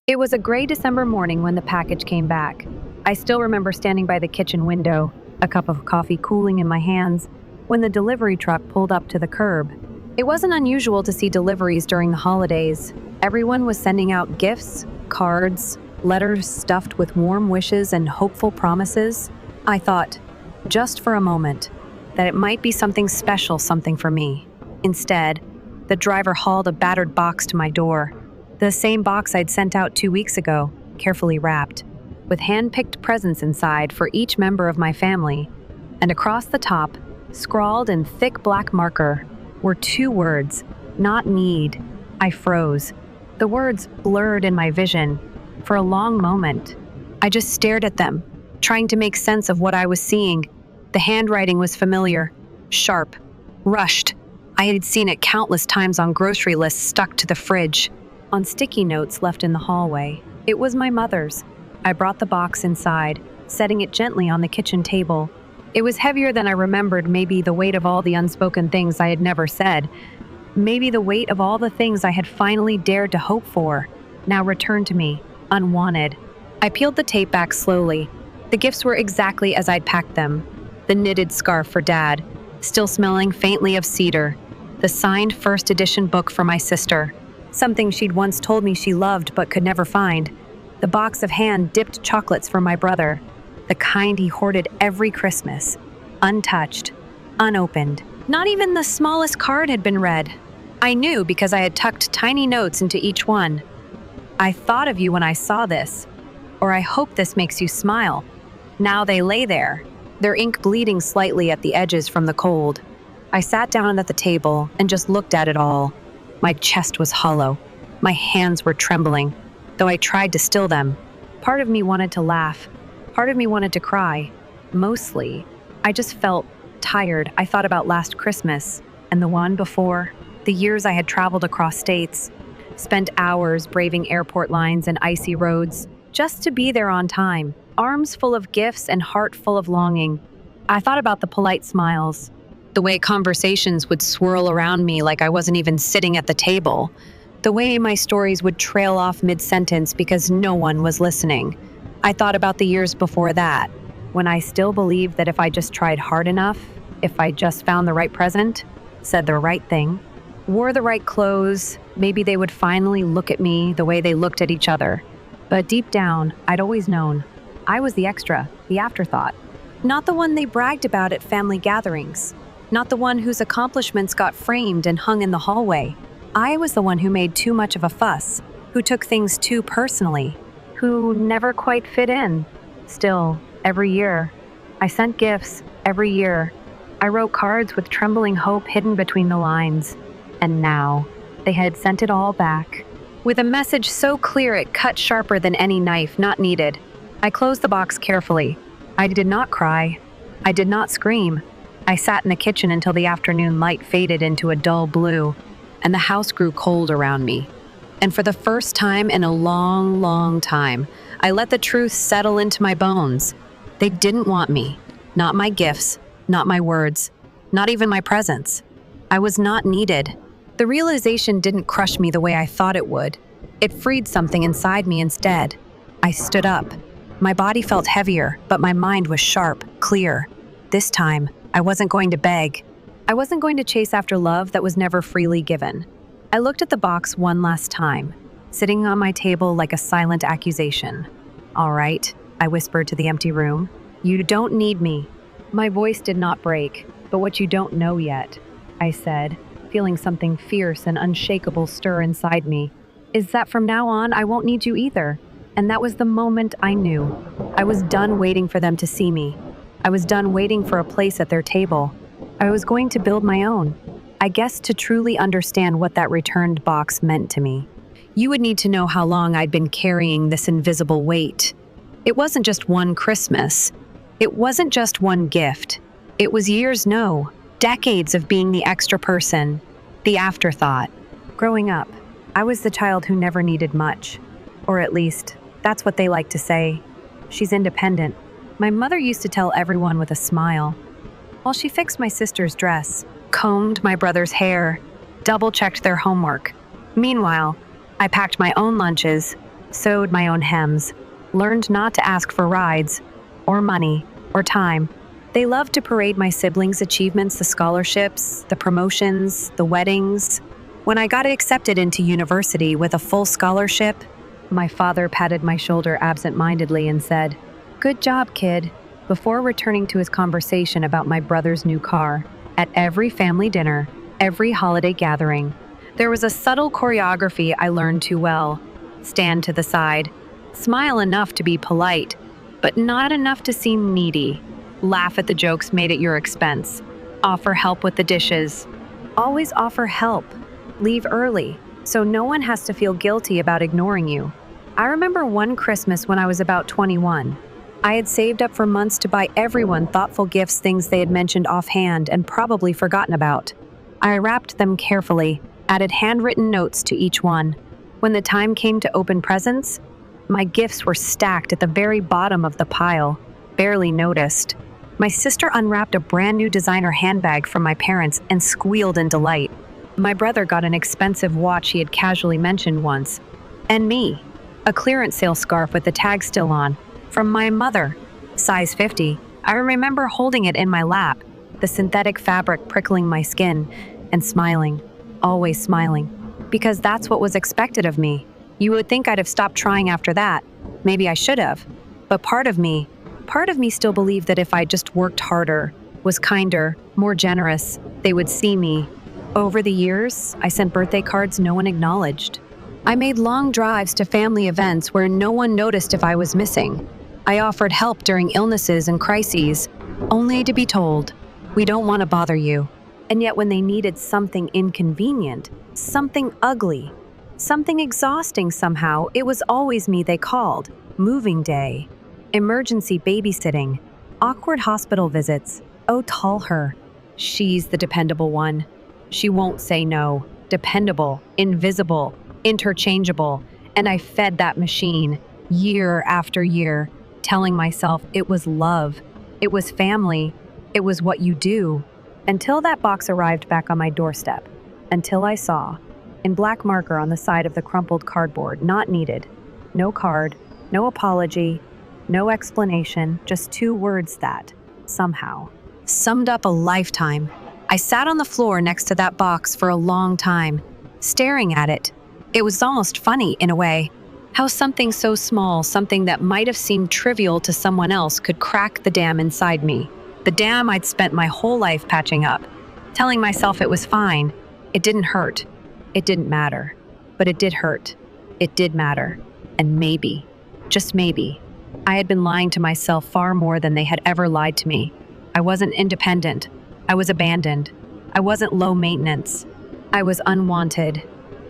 It was a gray December morning when the package came back. I still remember standing by the kitchen window, a cup of coffee cooling in my hands, when the delivery truck pulled up to the curb. It wasn't unusual to see deliveries during the holidays. Everyone was sending out gifts, cards, letters stuffed with warm wishes and hopeful promises. I thought, just for a moment, that it might be something special, something for me. Instead, the driver hauled a battered box to my door. The same box I'd sent out 2 weeks ago, carefully wrapped, with hand-picked presents inside for each member of my family. And across the top, scrawled in thick black marker, were 2 words, "Not need." I froze. The words blurred in my vision. For a long moment, I just stared at them, trying to make sense of what I was seeing. The handwriting was familiar, sharp, rushed. I had seen it countless times on grocery lists stuck to the fridge, on sticky notes left in the hallway. It was my mother's. I brought the box inside, setting it gently on the kitchen table. It was heavier than I remembered, maybe the weight of all the unspoken things I had never said. Maybe the weight of all the things I had finally dared to hope for, now returned to me, unwanted. I peeled the tape back slowly. The gifts were exactly as I'd packed them. The knitted scarf for Dad, still smelling faintly of cedar. The signed first edition book for my sister, something she'd once told me she loved but could never find. The box of hand-dipped chocolates for my brother, the kind he hoarded every Christmas, untouched, unopened. Not even the smallest card had been read. I knew because I had tucked tiny notes into each one. "I thought of you when I saw this," or "I hope this makes you smile." Now they lay there, their ink bleeding slightly at the edges from the cold. I sat down at the table and just looked at it all. My chest was hollow. My hands were trembling, though I tried to still them. Part of me wanted to laugh. Part of me wanted to cry. Mostly, I just felt tired. I thought about last Christmas and the one before, the years I had traveled across states, spent hours braving airport lines and icy roads, just to be there on time, arms full of gifts and heart full of longing. I thought about the polite smiles, the way conversations would swirl around me like I wasn't even sitting at the table, the way my stories would trail off mid-sentence because no one was listening. I thought about the years before that, when I still believed that if I just tried hard enough, if I just found the right present, said the right thing, wore the right clothes, maybe they would finally look at me the way they looked at each other. But deep down, I'd always known. I was the extra, the afterthought. Not the one they bragged about at family gatherings. Not the one whose accomplishments got framed and hung in the hallway. I was the one who made too much of a fuss, who took things too personally, who never quite fit in. Still, every year, I sent gifts every year. I wrote cards with trembling hope hidden between the lines. And now, they had sent it all back, with a message so clear it cut sharper than any knife, not needed. I closed the box carefully. I did not cry. I did not scream. I sat in the kitchen until the afternoon light faded into a dull blue, and the house grew cold around me. And for the first time in a long, long time, I let the truth settle into my bones. They didn't want me. Not my gifts, not my words, not even my presence. I was not needed. The realization didn't crush me the way I thought it would. It freed something inside me instead. I stood up. My body felt heavier, but my mind was sharp, clear. This time, I wasn't going to beg. I wasn't going to chase after love that was never freely given. I looked at the box one last time, sitting on my table like a silent accusation. "All right," I whispered to the empty room. "You don't need me." My voice did not break. "But what you don't know yet," I said, feeling something fierce and unshakable stir inside me, "is that from now on I won't need you either." And that was the moment I knew. I was done waiting for them to see me. I was done waiting for a place at their table. I was going to build my own. I guess to truly understand what that returned box meant to me, you would need to know how long I'd been carrying this invisible weight. It wasn't just one Christmas. It wasn't just one gift. It was years, no, decades of being the extra person, the afterthought. Growing up, I was the child who never needed much. Or at least, that's what they like to say. She's independent. My mother used to tell everyone with a smile. While she fixed my sister's dress, combed my brother's hair, double-checked their homework. Meanwhile, I packed my own lunches, sewed my own hems, learned not to ask for rides, or money, or time. They loved to parade my siblings' achievements, the scholarships, the promotions, the weddings. When I got accepted into university with a full scholarship, my father patted my shoulder absent-mindedly and said, "Good job, kid," before returning to his conversation about my brother's new car. At every family dinner, every holiday gathering, there was a subtle choreography I learned too well. Stand to the side, smile enough to be polite, but not enough to seem needy. Laugh at the jokes made at your expense. Offer help with the dishes. Always offer help. Leave early, so no one has to feel guilty about ignoring you. I remember one Christmas when I was about 21. I had saved up for months to buy everyone thoughtful gifts, things they had mentioned offhand and probably forgotten about. I wrapped them carefully, added handwritten notes to each one. When the time came to open presents, my gifts were stacked at the very bottom of the pile, barely noticed. My sister unwrapped a brand new designer handbag from my parents and squealed in delight. My brother got an expensive watch he had casually mentioned once. And me, a clearance sale scarf with the tag still on, from my mother, size 50. I remember holding it in my lap, the synthetic fabric prickling my skin, and smiling, always smiling, because that's what was expected of me. You would think I'd have stopped trying after that. Maybe I should have. But part of me still believed that if I just worked harder, was kinder, more generous, they would see me. Over the years, I sent birthday cards no one acknowledged. I made long drives to family events where no one noticed if I was missing. I offered help during illnesses and crises, only to be told, "We don't want to bother you." And yet when they needed something inconvenient, something ugly, something exhausting somehow, it was always me they called. Moving day, emergency babysitting, awkward hospital visits. Oh, tell her. She's the dependable one. She won't say no. Dependable, invisible, interchangeable. And I fed that machine year after year, telling myself it was love, it was family, it was what you do, until that box arrived back on my doorstep, until I saw, in black marker on the side of the crumpled cardboard, "Not needed." No card, no apology, no explanation, just 2 words that, somehow, summed up a lifetime. I sat on the floor next to that box for a long time, staring at it. It was almost funny, in a way, how something so small, something that might have seemed trivial to someone else, could crack the dam inside me. The dam I'd spent my whole life patching up, telling myself it was fine. It didn't hurt. It didn't matter. But it did hurt. It did matter. And maybe, just maybe, I had been lying to myself far more than they had ever lied to me. I wasn't independent. I was abandoned. I wasn't low maintenance. I was unwanted.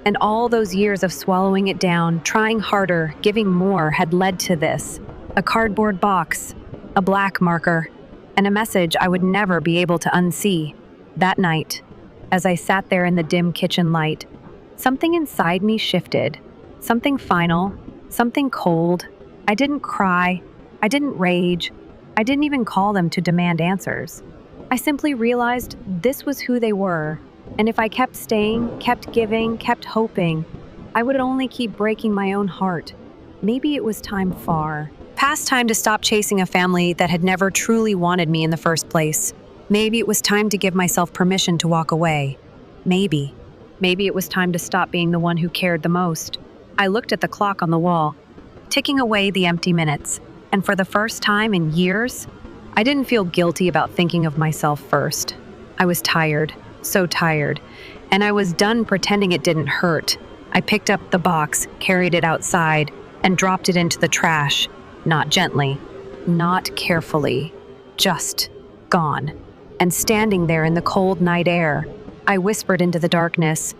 And all those years of swallowing it down, trying harder, giving more, had led to this. A cardboard box, a black marker, and a message I would never be able to unsee. That night, as I sat there in the dim kitchen light, something inside me shifted. Something final, something cold. I didn't cry. I didn't rage. I didn't even call them to demand answers. I simply realized this was who they were. And if I kept staying, kept giving, kept hoping, I would only keep breaking my own heart. Maybe it was past time to stop chasing a family that had never truly wanted me in the first place. Maybe it was time to give myself permission to walk away. Maybe it was time to stop being the one who cared the most. I looked at the clock on the wall, ticking away the empty minutes, and for the first time in years, I didn't feel guilty about thinking of myself first. I was tired. So tired, and I was done pretending it didn't hurt. I picked up the box, carried it outside, and dropped it into the trash. Not gently, not carefully, just gone. And standing there in the cold night air, I whispered into the darkness,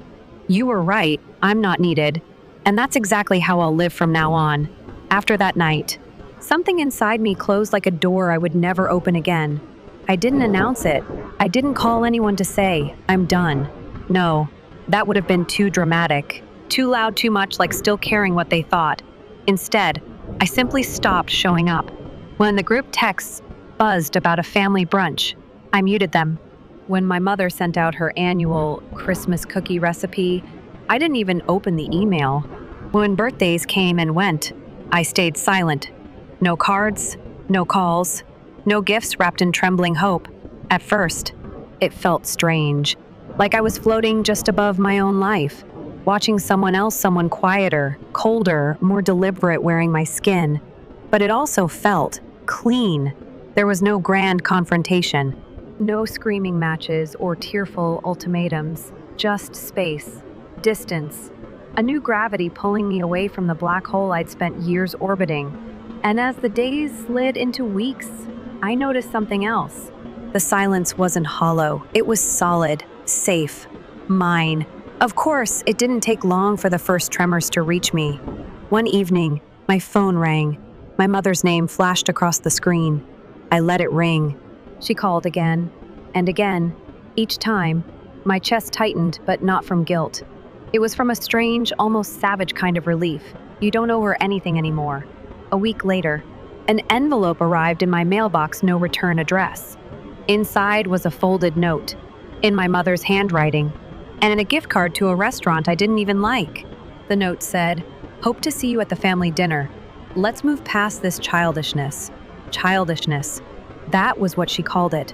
"You were right, I'm not needed, and that's exactly how I'll live from now on." After that night, something inside me closed like a door I would never open again. I didn't announce it. I didn't call anyone to say, "I'm done." No, that would have been too dramatic, too loud, too much like still caring what they thought. Instead, I simply stopped showing up. When the group texts buzzed about a family brunch, I muted them. When my mother sent out her annual Christmas cookie recipe, I didn't even open the email. When birthdays came and went, I stayed silent. No cards, no calls, no gifts wrapped in trembling hope. At first, it felt strange, like I was floating just above my own life, watching someone quieter, colder, more deliberate wearing my skin. But it also felt clean. There was no grand confrontation, no screaming matches or tearful ultimatums, just space, distance, a new gravity pulling me away from the black hole I'd spent years orbiting. And as the days slid into weeks, I noticed something else. The silence wasn't hollow, it was solid, safe, mine. Of course, it didn't take long for the first tremors to reach me. One evening, my phone rang. My mother's name flashed across the screen. I let it ring. She called again, and again. Each time, my chest tightened, but not from guilt. It was from a strange, almost savage kind of relief. You don't owe her anything anymore. A week later, an envelope arrived in my mailbox, no return address. Inside was a folded note, in my mother's handwriting, and a gift card to a restaurant I didn't even like. The note said, "Hope to see you at the family dinner. Let's move past this childishness." Childishness. That was what she called it.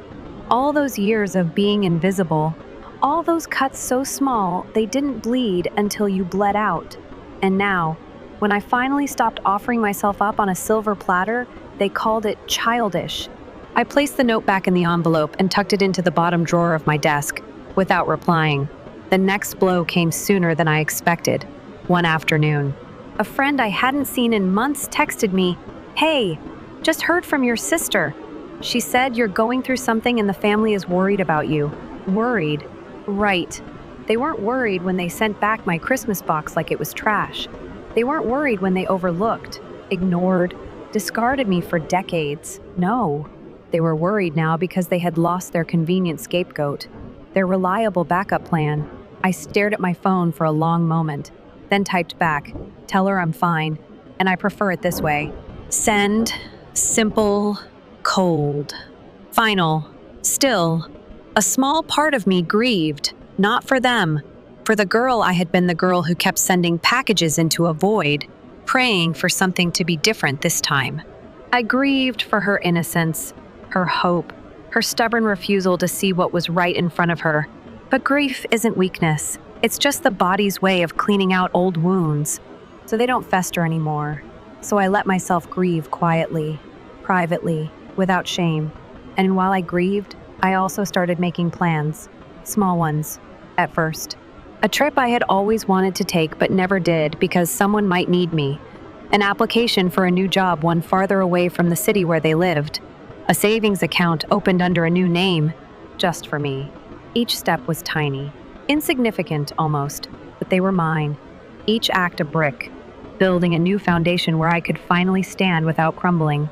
All those years of being invisible, all those cuts so small they didn't bleed until you bled out. And now, when I finally stopped offering myself up on a silver platter, they called it childish. I placed the note back in the envelope and tucked it into the bottom drawer of my desk, without replying. The next blow came sooner than I expected. One afternoon, a friend I hadn't seen in months texted me, "Hey, just heard from your sister. She said you're going through something and the family is worried about you." Worried? Right. They weren't worried when they sent back my Christmas box like it was trash. They weren't worried when they overlooked, ignored, discarded me for decades. No. They were worried now because they had lost their convenient scapegoat, their reliable backup plan. I stared at my phone for a long moment, then typed back, "Tell her I'm fine, and I prefer it this way." Send, simple, cold. Final. Still, a small part of me grieved, not for them, for the girl I had been, the girl who kept sending packages into a void, praying for something to be different this time. I grieved for her innocence, her hope, her stubborn refusal to see what was right in front of her. But grief isn't weakness. It's just the body's way of cleaning out old wounds, so they don't fester anymore. So I let myself grieve quietly, privately, without shame. And while I grieved, I also started making plans. Small ones, at first. A trip I had always wanted to take but never did because someone might need me. An application for a new job one farther away from the city where they lived. A savings account opened under a new name, just for me. Each step was tiny, insignificant almost, but they were mine. Each act a brick, building a new foundation where I could finally stand without crumbling.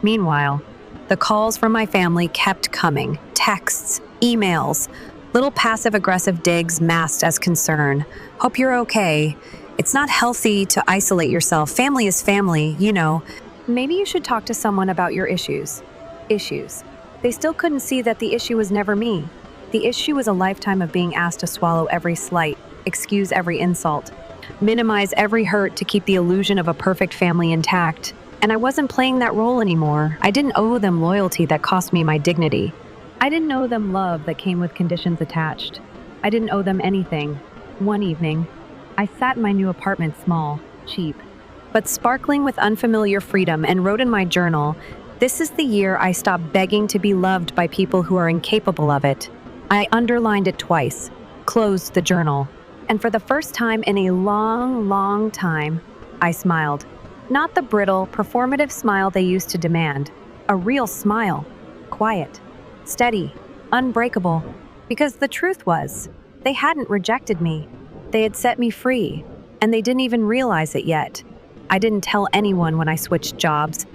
Meanwhile, the calls from my family kept coming. Texts, emails, little passive-aggressive digs masked as concern. "Hope you're okay. It's not healthy to isolate yourself. Family is family, you know. Maybe you should talk to someone about your issues." Issues. They still couldn't see that the issue was never me. The issue was a lifetime of being asked to swallow every slight, excuse every insult, minimize every hurt to keep the illusion of a perfect family intact. And I wasn't playing that role anymore. I didn't owe them loyalty that cost me my dignity. I didn't owe them love that came with conditions attached. I didn't owe them anything. One evening, I sat in my new apartment, small, cheap, but sparkling with unfamiliar freedom, and wrote in my journal, "This is the year I stopped begging to be loved by people who are incapable of it." I underlined it twice, closed the journal, and for the first time in a long, long time, I smiled. Not the brittle, performative smile they used to demand. A real smile. Quiet. Steady. Unbreakable. Because the truth was, they hadn't rejected me. They had set me free, and they didn't even realize it yet. I didn't tell anyone when I switched jobs.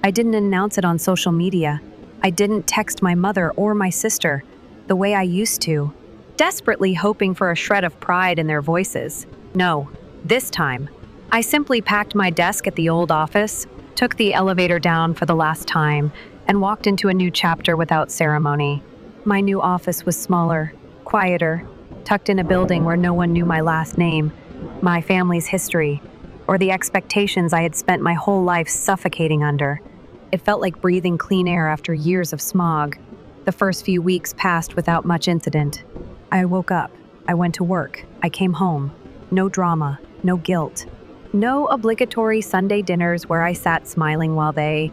I didn't announce it on social media. I didn't text my mother or my sister the way I used to, desperately hoping for a shred of pride in their voices. No, this time, I simply packed my desk at the old office, took the elevator down for the last time, and walked into a new chapter without ceremony. My new office was smaller, quieter, tucked in a building where no one knew my last name, my family's history. or the expectations I had spent my whole life suffocating under. It felt like breathing clean air after years of smog. The first few weeks passed without much incident. I woke up. I went to work. I came home. No drama, no guilt. No obligatory Sunday dinners where I sat smiling while they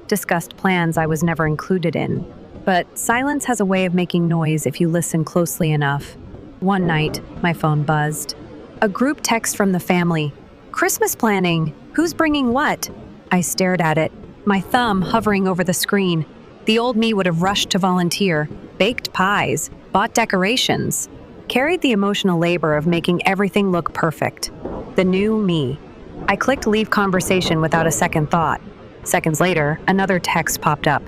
discussed plans I was never included in. But silence has a way of making noise if you listen closely enough. One night, my phone buzzed. A group text from the family. "Christmas planning. Who's bringing what?" I stared at it, my thumb hovering over the screen. The old me would have rushed to volunteer, baked pies, bought decorations, carried the emotional labor of making everything look perfect. The new me. I clicked leave conversation without a second thought. Seconds later, another text popped up.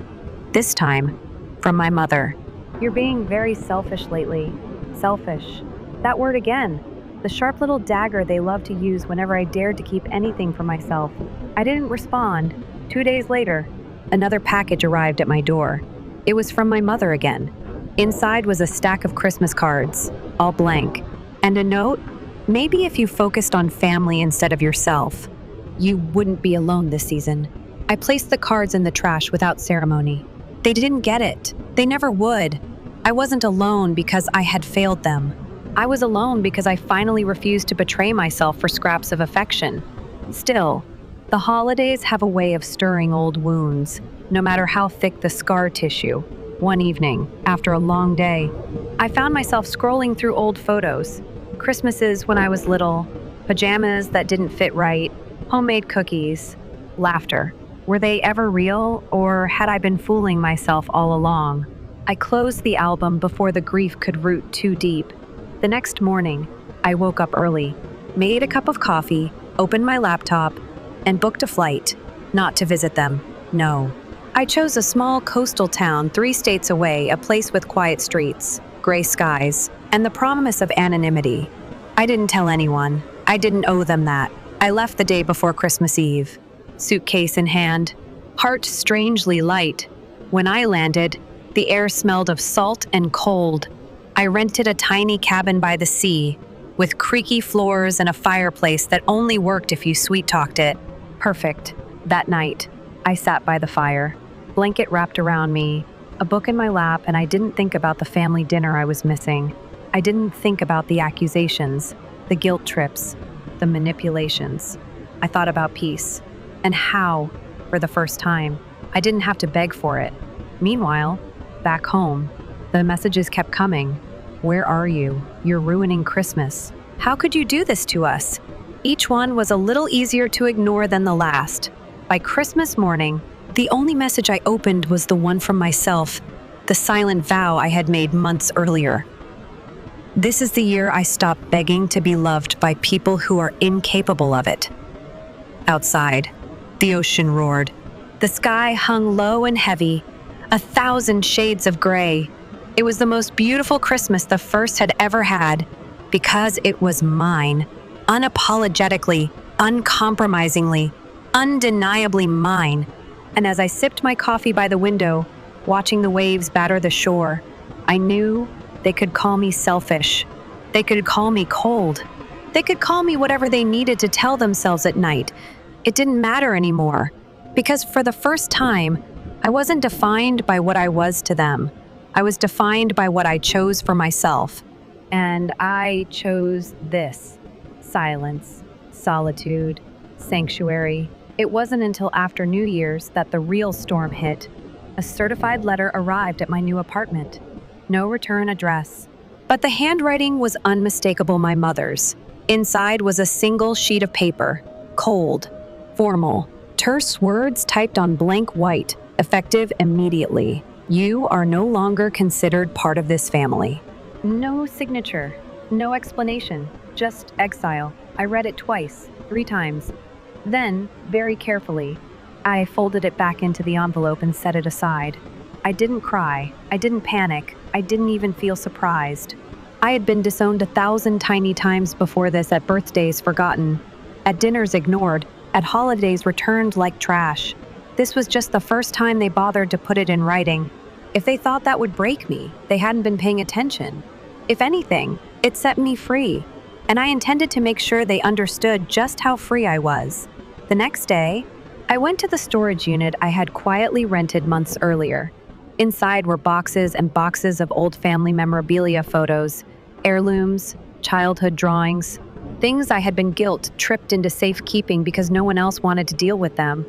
This time, from my mother. "You're being very selfish lately." Selfish. That word again. The sharp little dagger they love to use whenever I dared to keep anything for myself. I didn't respond. 2 days later, another package arrived at my door. It was from my mother again. Inside was a stack of Christmas cards, all blank, and a note: maybe if you focused on family instead of yourself, you wouldn't be alone this season. I placed the cards in the trash without ceremony. They didn't get it. They never would. I wasn't alone because I had failed them. I was alone because I finally refused to betray myself for scraps of affection. Still, the holidays have a way of stirring old wounds, no matter how thick the scar tissue. One evening, after a long day, I found myself scrolling through old photos. Christmases when I was little, pajamas that didn't fit right, homemade cookies, laughter. Were they ever real, or had I been fooling myself all along? I closed the album before the grief could root too deep. The next morning, I woke up early, made a cup of coffee, opened my laptop, and booked a flight. Not to visit them, no. I chose a small coastal town 3 states away, a place with quiet streets, gray skies, and the promise of anonymity. I didn't tell anyone. I didn't owe them that. I left the day before Christmas Eve, suitcase in hand, heart strangely light. When I landed, the air smelled of salt and cold. I rented a tiny cabin by the sea, with creaky floors and a fireplace that only worked if you sweet-talked it. Perfect. That night, I sat by the fire, blanket wrapped around me, a book in my lap, and I didn't think about the family dinner I was missing. I didn't think about the accusations, the guilt trips, the manipulations. I thought about peace, and how, for the first time, I didn't have to beg for it. Meanwhile, back home, the messages kept coming. Where are you? You're ruining Christmas. How could you do this to us? Each one was a little easier to ignore than the last. By Christmas morning, the only message I opened was the one from myself, the silent vow I had made months earlier. This is the year I stop begging to be loved by people who are incapable of it. Outside, the ocean roared. The sky hung low and heavy, 1,000 shades of gray. It was the most beautiful Christmas the first had ever had, because it was mine, unapologetically, uncompromisingly, undeniably mine. And as I sipped my coffee by the window, watching the waves batter the shore, I knew they could call me selfish. They could call me cold. They could call me whatever they needed to tell themselves at night. It didn't matter anymore, because for the first time, I wasn't defined by what I was to them. I was defined by what I chose for myself. And I chose this: silence, solitude, sanctuary. It wasn't until after New Year's that the real storm hit. A certified letter arrived at my new apartment. No return address. But the handwriting was unmistakable, my mother's. Inside was a single sheet of paper, cold, formal, terse words typed on blank white, effective immediately. You are no longer considered part of this family. No signature, no explanation, just exile. I read it twice, 3 times. Then, very carefully, I folded it back into the envelope and set it aside. I didn't cry, I didn't panic, I didn't even feel surprised. I had been disowned 1,000 tiny times before this, at birthdays forgotten, at dinners ignored, at holidays returned like trash. This was just the first time they bothered to put it in writing. If they thought that would break me, they hadn't been paying attention. If anything, it set me free. and I intended to make sure they understood just how free I was. The next day, I went to the storage unit I had quietly rented months earlier. Inside were boxes and boxes of old family memorabilia photos, heirlooms, childhood drawings, things I had been guilt-tripped into safekeeping because no one else wanted to deal with them.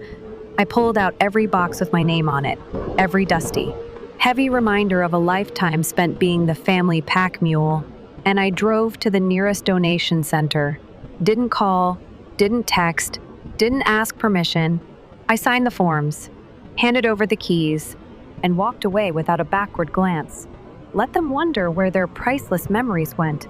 I pulled out every box with my name on it, every dusty, heavy reminder of a lifetime spent being the family pack mule, and I drove to the nearest donation center. Didn't call, didn't text, didn't ask permission. I signed the forms, handed over the keys, and walked away without a backward glance. Let them wonder where their priceless memories went.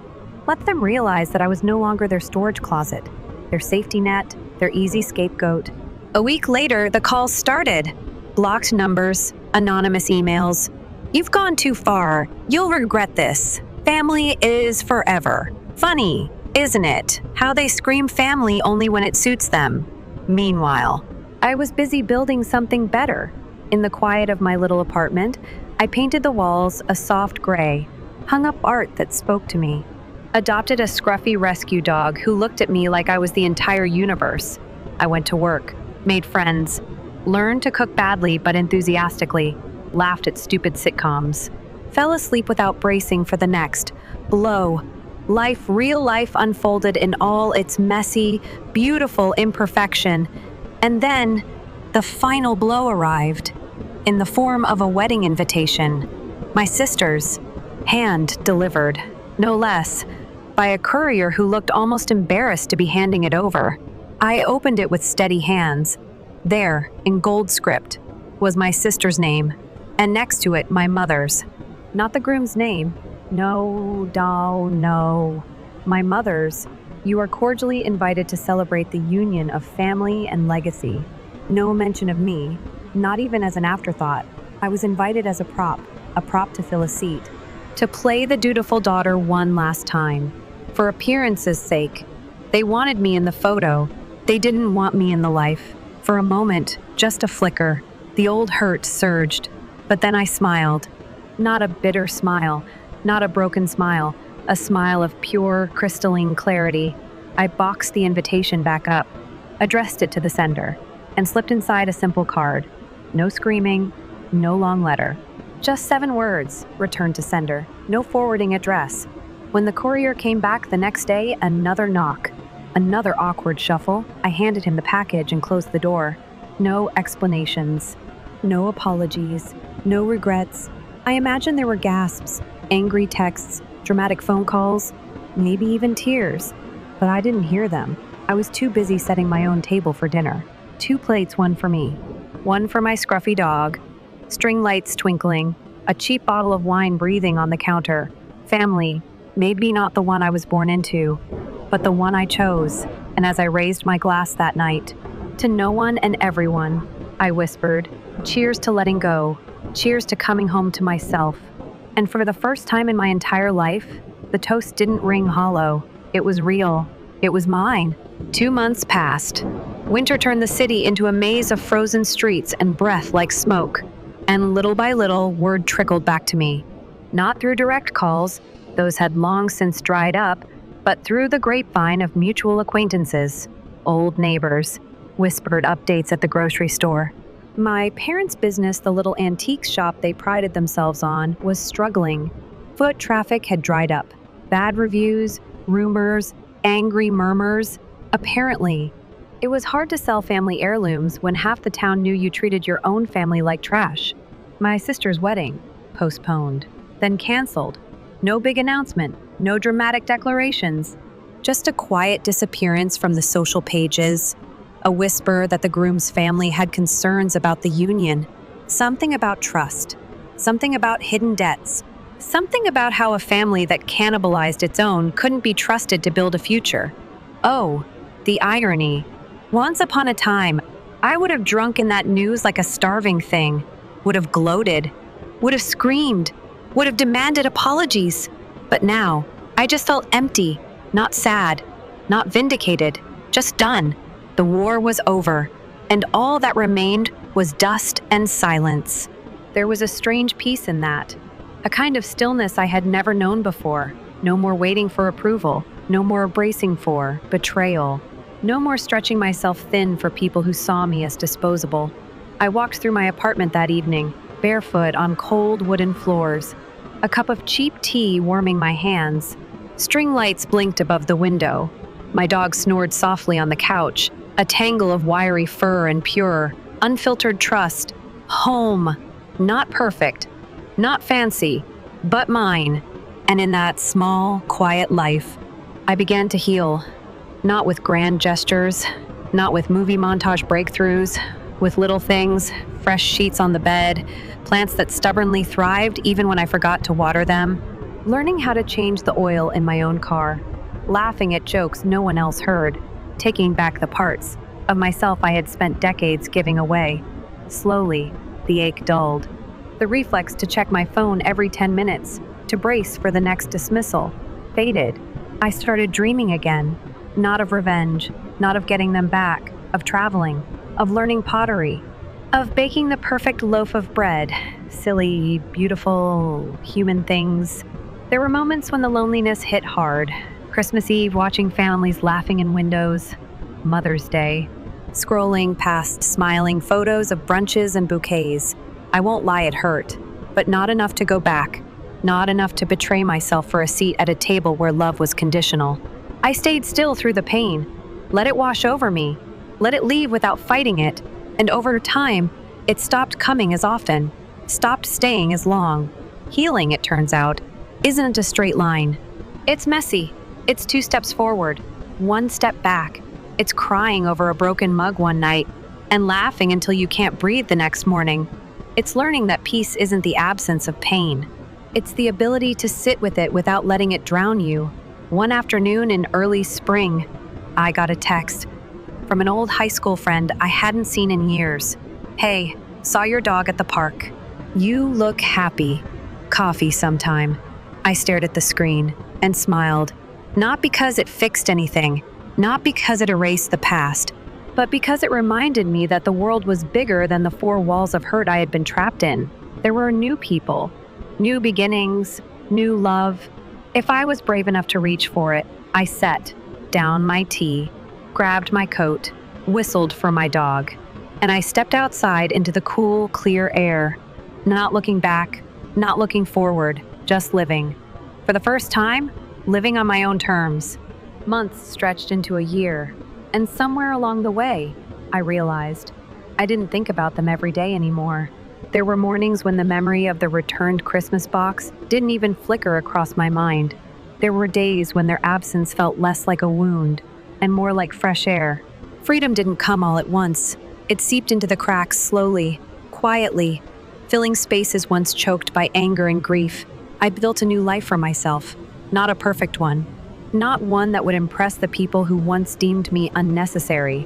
Let them realize that I was no longer their storage closet, their safety net, their easy scapegoat. A week later, the calls started. Blocked numbers, anonymous emails. You've gone too far. You'll regret this. Family is forever. Funny, isn't it? How they scream family only when it suits them. Meanwhile, I was busy building something better. In the quiet of my little apartment, I painted the walls a soft gray, hung up art that spoke to me, adopted a scruffy rescue dog who looked at me like I was the entire universe. I went to work, made friends, learned to cook badly but enthusiastically, laughed at stupid sitcoms, fell asleep without bracing for the next blow. Real life unfolded in all its messy, beautiful imperfection. And then, the final blow arrived, in the form of a wedding invitation. My sister's, hand-delivered, no less, by a courier who looked almost embarrassed to be handing it over. I opened it with steady hands. There, in gold script, was my sister's name, and next to it, my mother's. Not the groom's name. No, my mother's. You are cordially invited to celebrate the union of family and legacy. No mention of me, not even as an afterthought. I was invited as a prop to fill a seat, to play the dutiful daughter one last time. For appearance's sake, they wanted me in the photo. They didn't want me in the life. For a moment, just a flicker, the old hurt surged. But then I smiled. Not a bitter smile, not a broken smile, a smile of pure, crystalline clarity. I boxed the invitation back up, addressed it to the sender, and slipped inside a simple card. No screaming, no long letter. Just 7 words, returned to sender. No forwarding address. When the courier came back the next day, another knock. Another awkward shuffle. I handed him the package and closed the door. No explanations. No apologies. No regrets. I imagine there were gasps, angry texts, dramatic phone calls, maybe even tears. But I didn't hear them. I was too busy setting my own table for dinner. 2 plates, one for me, one for my scruffy dog, string lights twinkling, a cheap bottle of wine breathing on the counter. Family, maybe not the one I was born into, but the one I chose. And as I raised my glass that night, to no one and everyone, I whispered, cheers to letting go, cheers to coming home to myself. And for the first time in my entire life, the toast didn't ring hollow. It was real. It was mine. 2 months passed. Winter turned the city into a maze of frozen streets and breath like smoke. And little by little, word trickled back to me. Not through direct calls, those had long since dried up, but through the grapevine of mutual acquaintances, old neighbors, whispered updates at the grocery store. My parents' business, the little antique shop they prided themselves on, was struggling. Foot traffic had dried up. Bad reviews, rumors, angry murmurs. Apparently, it was hard to sell family heirlooms when half the town knew you treated your own family like trash. My sister's wedding, postponed, then canceled. No big announcement, no dramatic declarations. Just a quiet disappearance from the social pages. A whisper that the groom's family had concerns about the union. Something about trust. Something about hidden debts. Something about how a family that cannibalized its own couldn't be trusted to build a future. Oh, the irony. Once upon a time, I would have drunk in that news like a starving thing, would have gloated, would have screamed, would have demanded apologies. But now, I just felt empty, not sad, not vindicated, just done. The war was over, and all that remained was dust and silence. There was a strange peace in that, a kind of stillness I had never known before. No more waiting for approval, No more bracing for betrayal. No more stretching myself thin for people who saw me as disposable. I walked through my apartment that evening, barefoot on cold wooden floors, a cup of cheap tea warming my hands. String lights blinked above the window. My dog snored softly on the couch, a tangle of wiry fur and pure, unfiltered trust. Home. Not perfect, not fancy, but mine. And in that small, quiet life, I began to heal. Not with grand gestures, not with movie montage breakthroughs, with little things, fresh sheets on the bed, plants that stubbornly thrived even when I forgot to water them, learning how to change the oil in my own car, laughing at jokes no one else heard, taking back the parts of myself I had spent decades giving away. Slowly, the ache dulled. The reflex to check my phone every 10 minutes, to brace for the next dismissal, faded. I started dreaming again, not of revenge, not of getting them back, of traveling, of learning pottery, of baking the perfect loaf of bread, silly, beautiful, human things. There were moments when the loneliness hit hard. Christmas Eve, watching families laughing in windows. Mother's Day, scrolling past smiling photos of brunches and bouquets. I won't lie, it hurt, but not enough to go back. Not enough to betray myself for a seat at a table where love was conditional. I stayed still through the pain. Let it wash over me. Let it leave without fighting it. And over time, it stopped coming as often, stopped staying as long. Healing, it turns out, isn't a straight line. It's messy. It's 2 steps forward, 1 step back. It's crying over a broken mug one night and laughing until you can't breathe the next morning. It's learning that peace isn't the absence of pain. It's the ability to sit with it without letting it drown you. One afternoon in early spring, I got a text from an old high school friend I hadn't seen in years. "Hey, saw your dog at the park. You look happy. Coffee sometime." I stared at the screen and smiled, not because it fixed anything, not because it erased the past, but because it reminded me that the world was bigger than the 4 walls of hurt I had been trapped in. There were new people, new beginnings, new love. If I was brave enough to reach for it, I set down my tea, grabbed my coat, whistled for my dog, and I stepped outside into the cool, clear air, not looking back, not looking forward, just living. For the first time, living on my own terms. Months stretched into a year, and somewhere along the way, I realized I didn't think about them every day anymore. There were mornings when the memory of the returned Christmas box didn't even flicker across my mind. There were days when their absence felt less like a wound and more like fresh air. Freedom didn't come all at once. It seeped into the cracks slowly, quietly, filling spaces once choked by anger and grief. I built a new life for myself, not a perfect one, not one that would impress the people who once deemed me unnecessary,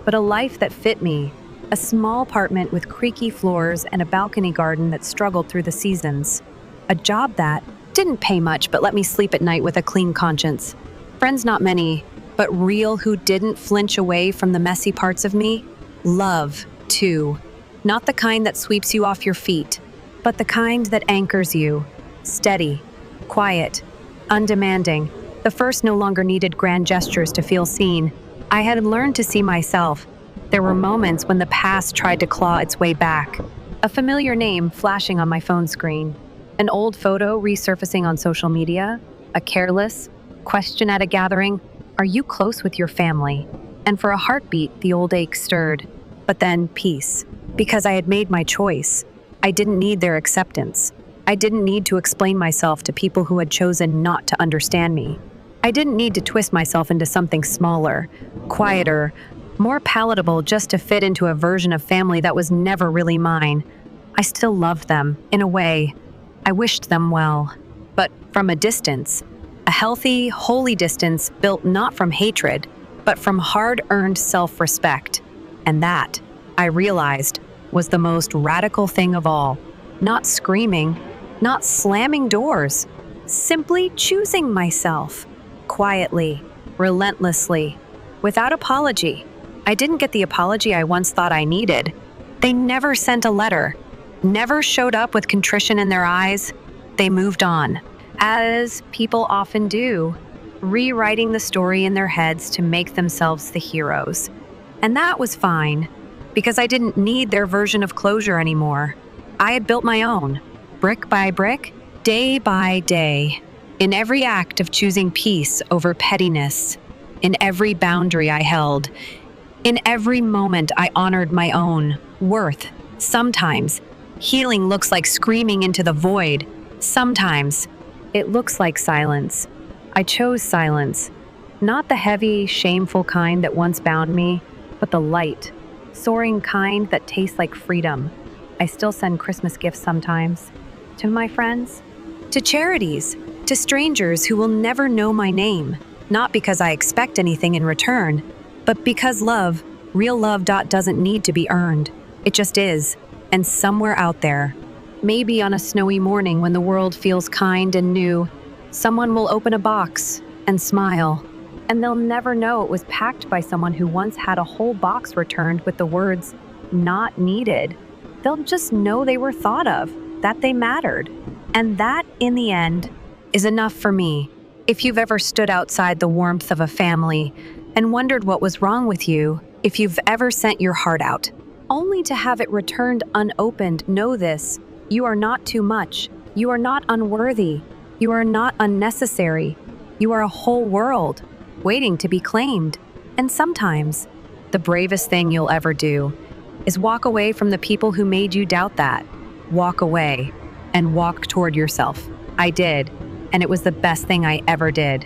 but a life that fit me. A small apartment with creaky floors and a balcony garden that struggled through the seasons. A job that didn't pay much but let me sleep at night with a clean conscience. Friends not many, but real who didn't flinch away from the messy parts of me. Love, too. Not the kind that sweeps you off your feet, but the kind that anchors you. Steady, quiet, undemanding. The first no longer needed grand gestures to feel seen. I had learned to see myself. There were moments when the past tried to claw its way back. A familiar name flashing on my phone screen. An old photo resurfacing on social media. A careless question at a gathering. Are you close with your family? And for a heartbeat, the old ache stirred. But then peace. Because I had made my choice. I didn't need their acceptance. I didn't need to explain myself to people who had chosen not to understand me. I didn't need to twist myself into something smaller, quieter, more palatable just to fit into a version of family that was never really mine. I still loved them, in a way. I wished them well. But from a distance. A healthy, holy distance built not from hatred, but from hard-earned self-respect. And that, I realized, was the most radical thing of all. Not screaming, not slamming doors. Simply choosing myself. Quietly, relentlessly, without apology. I didn't get the apology I once thought I needed. They never sent a letter, never showed up with contrition in their eyes. They moved on, as people often do. rewriting the story in their heads to make themselves the heroes. And that was fine, because I didn't need their version of closure anymore. I had built my own, brick by brick, day by day, in every act of choosing peace over pettiness, in every boundary I held, in every moment I honored my own worth. Sometimes, healing looks like screaming into the void. Sometimes, it looks like silence. I chose silence, not the heavy, shameful kind that once bound me, but the light, soaring kind that tastes like freedom. I still send Christmas gifts sometimes. To my friends, to charities, to strangers who will never know my name, not because I expect anything in return, but because love, real love, doesn't need to be earned. It just is, and somewhere out there, maybe on a snowy morning when the world feels kind and new, someone will open a box and smile, and they'll never know it was packed by someone who once had a whole box returned with the words, "not needed." They'll just know they were thought of, that they mattered. And that, in the end, is enough for me. If you've ever stood outside the warmth of a family and wondered what was wrong with you, if you've ever sent your heart out, only to have it returned unopened, know this: you are not too much. You are not unworthy. You are not unnecessary. You are a whole world, waiting to be claimed. And sometimes, the bravest thing you'll ever do is walk away from the people who made you doubt that. Walk away and walk toward yourself. I did, and it was the best thing I ever did.